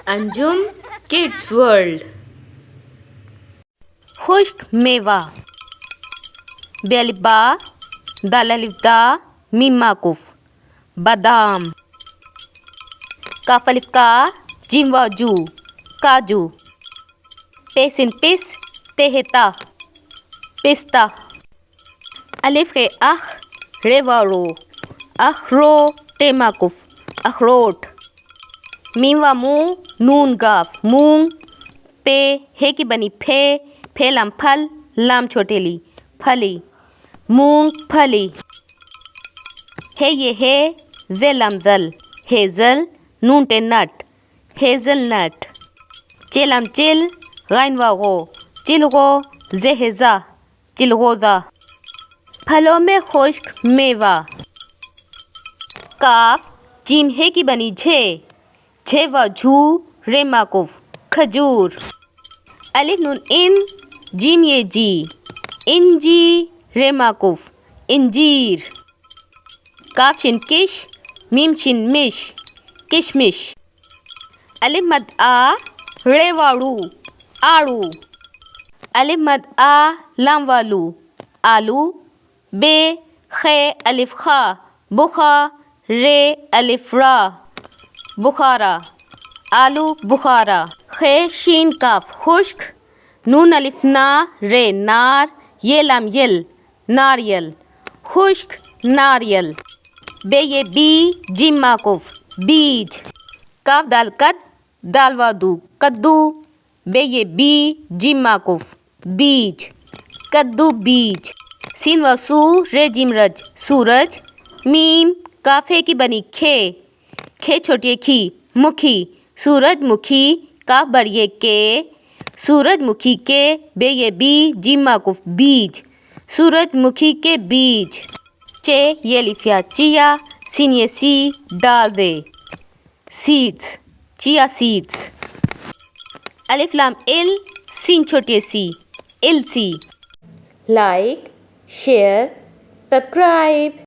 Anjum kids world. खुश्क मेवा बेलिबा दाललिफ्ता meme माकूफ बादाम काफलिफ्का जिम वाजू काजू पेसिन पिस तेहता पिस्ता अलिफ के अख रेवारो अखरो टेमाकुफ अखरोट मीम व मू नून गाफ मूंग पे हे की बनी फे लाम फल लाम छोटेली फली मूंग फली हे ये हे जेलाम जल हेजल नून टे नट हेजल नट चिलाम चिल गाइन वागो चिलगो जेहेजा चिलगोजा फलों में खुश्क मेवा काफ जीम हे की बनी झे व झू रे माकूफ खजूर अलिफ नून इन जीम ये जी इंजी रे माकूफ इंजीर काफ शिन किश मीम शिन मिश किशमिश अलिफ मद आ रे वाड़ू आड़ू अलिफ मद आ लाम वालू आलू बे खे अलिफ खा बुखा रे अलिफ रा बुखारा आलू बुखारा खे शीन काफ खुश्क नून अलिफ ना रे नार ये लाम यल नारियल खुश्क नारियल बे ये बी जिम माकूफ बीज काफ दाल कद दाल वादू कद्दू बे ये बी जिम माकूफ बीज कद्दू बीज सीन व सू रे जिम रज सूरज मीम काफे की बनी खे छोटी खी मुखी सूरजमुखी काफ बड़िए के सूरजमुखी के बे ये बी जिम माकूफ बीज सूरजमुखी के बीज चे ये लिफिया चिया सीन ये सी डाल दे सीड्स चिया सीड्स अलिफ लाम इल सीन छोटी सी इल सी लाइक शेयर सब्सक्राइब।